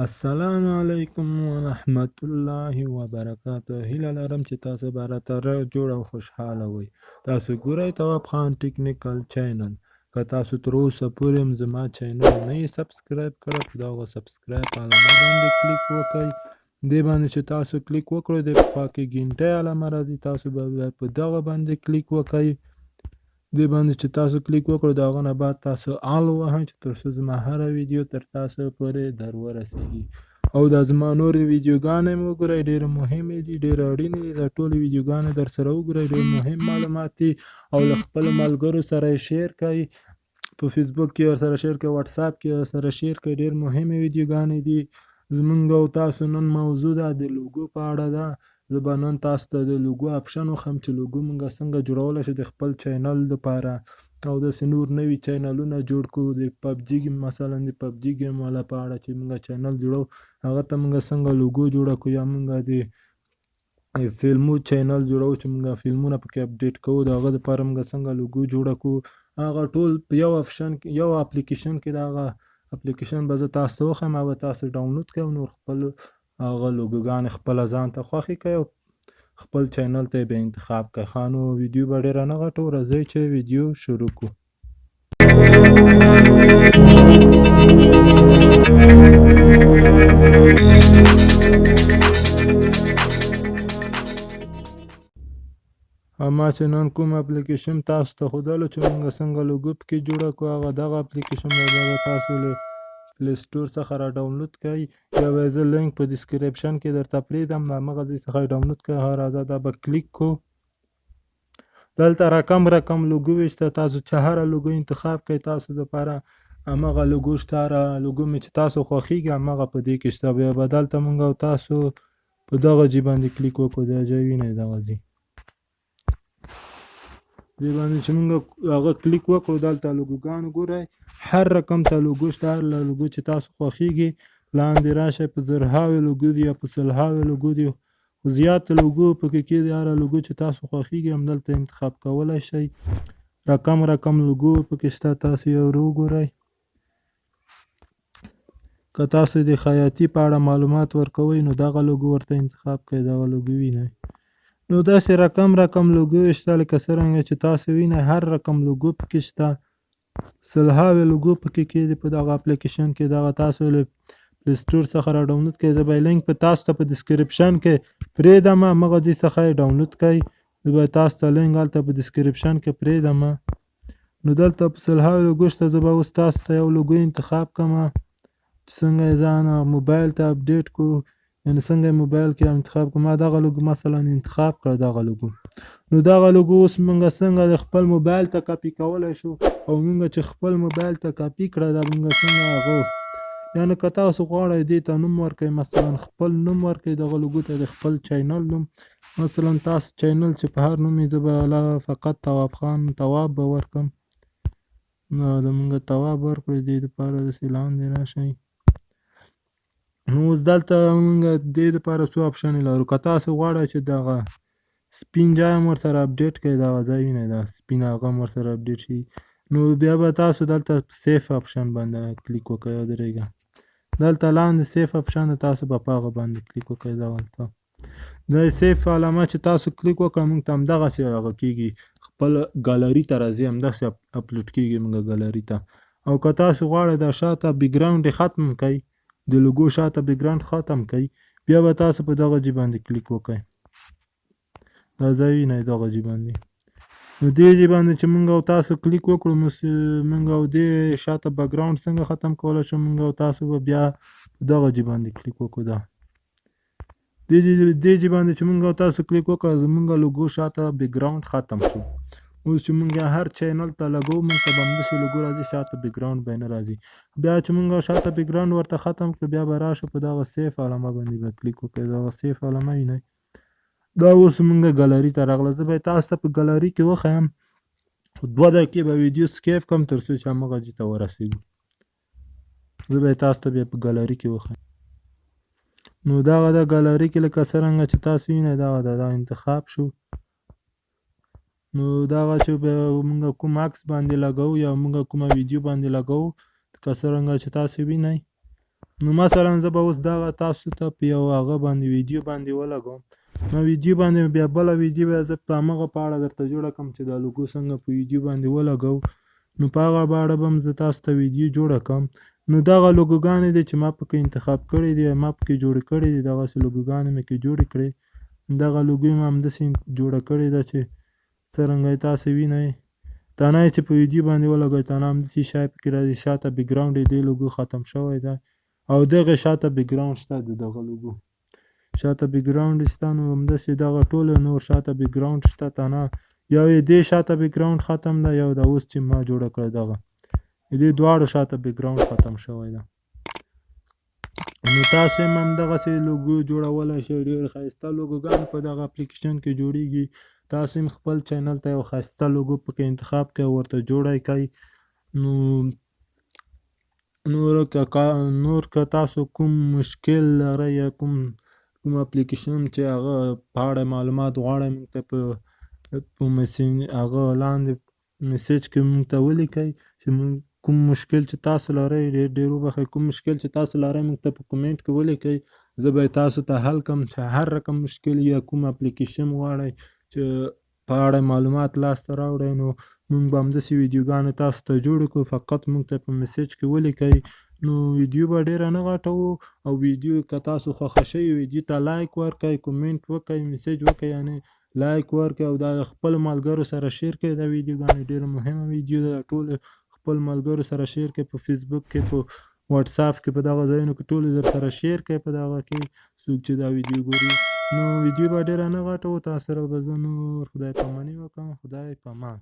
السلام علیکم ورحمت الله وبرکاته. هیله لرم چې تاسو به راته جوړ او خوشحاله وئ. تاسو ګورئ تواب خان ټیکنیکل چینل. که تاسو تر اوسه پورې هم زما چینل نه یې سبسکرایب کړی، په دغه سبسکرایب په علامه باندې کلیک وکړئ. دې باندې چې تاسو کلیک وکړئ د په خوا کې ګینټۍ علامه راځي، تاسو به بیا په دغه باندې کلیک وکړئ. دې باندې چې تاسو کلیک وکړو د هغه نه بعد تاسو آل ووهئ چې تر څو زما هره ویډیو تر تاسو پورې در ورسیږي. او دا زما نورې ویډیوګانې هم وګورئ، ډېرې مهمې دي، ډېرې اړینې دي. دا ټولې ویډیوګانې در سره وګورئ، ډېر مهم معلومات دي. او له خپلو ملګرو سره یې شیر کړئ، په فیسبوک کې ورسره شیر کړئ، واتساپ کې ورسره شیر کړئ. ډېر مهمې ویډیوګانې دي. زمونږ او تاسو نن موضوع ده د لوګو په اړه ده. زه به نن تاسو ته د لوګو آپشن وښیم چې لوګو مونږ څنګه جوړولی شو د خپل چینل دپاره، او داسې نور نوي چینلونه جوړ کړو. د پبجي مثلا د پبجي ګیم والا په اړه چې مونږ چینل جوړو، هغه ته مونږ څنګه لوګو جوړه کړو، یا مونږ د فلمو چینل جوړو چې مونږ فلمونه پکې اپډیټ کوو، د هغه دپاره مونږ څنګه لوګو جوړه کړو. هغه ټول په یو آپشن کې، یو اپلیکیشن کې، د هغه اپلیکیشن به زه تاسو ته وښیم، هغه تاسو ډاونلوډ کړئ او نور خپل هغه لوګوګانې خپله ځان ته خوښې کړئ او خپل چینل ته یې بیا انتخاب کړئ. ښه نو ویډیو به ډېره نه غټو، راځئ چې ویډیو شروع کړو. ما چې نن کوم اپلیکیشن تاسو ته ښودلو چې مونږ څنګه لوګو پکې جوړه کړو، هغه دغه اپلیکیشن به تاسو له پلی سټور څخه را ډاونلوډ کړئ، یا به زه لینک په ډسکریپشن کې درته پرېږدم، د همغه ځای څخه یې ډاونلوډ کړئ. راځه دا به کلیک کړو. دلته رقم لوګو شته، تاسو چې هره لوګو انتخاب کړئ تاسو دپاره همغه لوګو شته. هره لوګو مې چې تاسو خوښېږي همغه په دې کې شته. بیا به دلته مونږ او تاسو په دغه ځای باندې کلیک وکړو، دا ځای وینئ دغه ځای. دې باندې چې مونږ هغه کلیک وکړو، دلته لوګوګان ګورئ، هر رقم ته لوګو شته. هر لوګو چې تاسو خوښېږي لاندې راشئ، په زرهاوې لوګو دي یا په سلهاوې لوګو دي، خو زیات لوګو پکې کېږي. هره لوګو چې تاسو خوښېږي همدلته انتخاب کولی شئ. رقم لوګو پکې شته، تاسو یې ور وګورئ. که تاسو د خیاطي په اړه معلومات ورکوئ نو دغه لوګو ورته انتخاب کړئ، دغه لوګو وینئ. نو داسې رقم لوګو شته، لکه څرنګه چې تاسو وینئ هر رقم لوګو پکې شته. سلهاوې لوګو پکې کېږي په دغه اپلیکیشن کې. دغه تاسو له پلی سټور څخه را ډاونلوډ کړئ. زه به لینک په تاسو ته په ډسکریپشن کې پرېږدم، همغه ځای څخه یې ډاونلوډ کړئ. زه به تاسو ته لینک هلته په ډسکریپشن کې پرېږدم. نو دلته په سلهاوې لوګو شته. زه به اوس تاسو ته یو لوګو انتخاب کړم چې څنګه یې ځان موبایل ته اپډیټ کړو، یعنې څنګه یې موبایل کې انتخاب کړو. ما دغه لوګو مثلا انتخاب کړه، دغه لوګو. نو دغه لوګو اوس مونږ څنګه د خپل موبایل ته کاپي کولی شو، او مونږ چې خپل موبایل ته کاپي کړه دا مونږ څنګه هغه، یعنې که تاسو غواړئ دې ته نوم ورکړئ، مثلا خپل نوم ورکړئ دغه لوګو ته، د خپل چینل نوم. مثلا تاسو چینل چې په هر نوم یې زه به فقط تواب خان تواب به ورکړم. نو د مونږ تواب ورکړئ، دې دپاره داسې لاندې راشئ. نو اوس دلته مونږ دې دپاره څو آپشنې لرو. که تاسو غواړئ چې دغه سپین ځای هم ورسره اپډیټ کړئ، دغه ځای وینئ دا سپین هغه هم ورسره اپډیټ شي، نو بیا به تاسو دلته سیف آپشن باندې کلیک وکړئ. ودرېږه، دلته لاندې سیف آپشن ده، تاسو به په هغه باندې کلیک وکړئ. دلته د سیف علامه چې تاسو کلیک وکړئ مونږ ته همدغسې هغه کېږي، خپل ګالري ته راځي، همداسې اپلوډ کېږي مونږ ګالري ته. او که تاسو غواړئ دا شاته بیکګراونډ یې ختم کړئ، د لوګو شاته بیکګراونډ ختم کړئ، بیا به تاسو په دغه ځای باندې کلیک وکړئ. دا ځای وینئ دغه ځای باندې. نو دې ځای باندې چې مونږ او تاسو کلیک وکړو، مونږ او دې شاته بیکګراونډ څنګه ختم کولی شو، مونږ او تاسو به بیا په دغه ځای باندې کلیک وکړو. دې ځای باندې چې مونږ او تاسو کلیک وکړو، زمونږ لوګو شاته بیکګراونډ ختم شو. اوس چې مونږ هر چینل ته لګوو مونږ ته به همداسې لوګو راځي، شاته بیکګراونډ به یې نه راځي. بیا چې مونږ شاته بیکګراونډ ورته ختم کړو، بیا به راشو په دغه سیف علامه باندې به کلیک وکړئ. دغه سیف علامه وینئ، دا اوس مونږ ګالري ته راغله. زه به تاسو ته په ګالري کې وښیم، 2 دقیقې به ویډیو سکیپ کړم تر څو چې همغه ځای ته ورسېږو. زه به تاسو ته بیا په ګالري کې وښیم. نو دغه د ګالري کې لکه څرنګه چې تاسو وینئ دغه دا انتخاب شو. نو دغه چې به مونږ کوم عکس باندې لګوو یا مونږ کومه ویډیو باندې لګوو، لکه څرنګه چې تاسو وینئ نو مثلا زه به اوس دغه تاسو ته په یو هغه باندې ویډیو باندې ولګوم. نو ویډیو باندې بیا بله ویډیو بیا زه په همغه په اړه درته جوړه کړم چې دا لوګو څنګه په ویډیو باندې ولګوو. نو په هغه اړه به هم زه تاسو ته ویډیو جوړه کړم. نو دغه لوګوګانې دي چې ما پکې انتخاب کړي دي، ما پکې جوړې کړي دي، دغسې لوګوګانې مې کې جوړې کړې. دغه لوګو مې همداسې جوړه کړې ده چې څرنګه یې تاسو وینئ. تنه یې چې په ویډیو باندې ولګوئ تنه همداسې شی پکې راځي، شاته بیکګراونډ یې دې لوګو ختم شوی دی او دغه شاته بیکګراونډ شته د دغه لوګو شاته بیکګراونډ شته. نو همداسې دغه ټول نور شاته بیکګراونډ شته. تنه یو یې دې شاته بیکګراونډ ختم ده، یو دا اوس چې ما جوړه کړه دغه دې دواړو شاته بیکګراونډ ختم شوی ده. نو تاسو هم همدغسې لوګو جوړولی شئ. ډېر ښایسته لوګوګان په دغه اپلیکیشن کې جوړیږي. تاسو هم خپل چینل ته یو ښایسته لوګو پکې انتخاب کړئ او ورته جوړی کړئ. نور که تاسو کوم مشکل لرئ یا کوم اپلیکیشن چې هغه په اړه معلومات غواړئ موږ ته په هغه لاندې میسیج کې موږ ته ولیکئ چې موږ کوم مشکل چې تاسو لرئ، ډېر وبخښئ، کوم مشکل چې تاسو لرئ موږ ته په کومنټ کې ولیکئ. زه به یې تاسو ته حل کړم چې هر رقم مشکل یا کوم اپلیکیشن غواړئ چې په اړه معلومات لاسته راوړئ، نو موږ به همداسې ویډیوګانې تاسو ته جوړې کړو. فقط موږ ته په میسیج کې ولیکئ. نو ویډیو به ډېره نه غټوو او ویډیو که تاسو خوښه شوې ویډیو ته لایک ورکړئ، کومنټ وکړئ، میسیج وکړئ، یعنې لایک ورکړئ او دا خپلو ملګرو سره شیر کړئ. دا ویډیوګانې ډېره مهمه ویډیو ده، ټولو خپل ملګرو سره شیر کړئ، په فیسبوک کې، په واتساپ کې، په دغه ځایونو کې ټولو درسره شیر کړئ. په دغه کې څوک چې دا ویډیو ګوري، نو ویډیو به ډېره نه غټوو، تاسو سره به زه نور خدای پاماني وکړم. خدای پامان.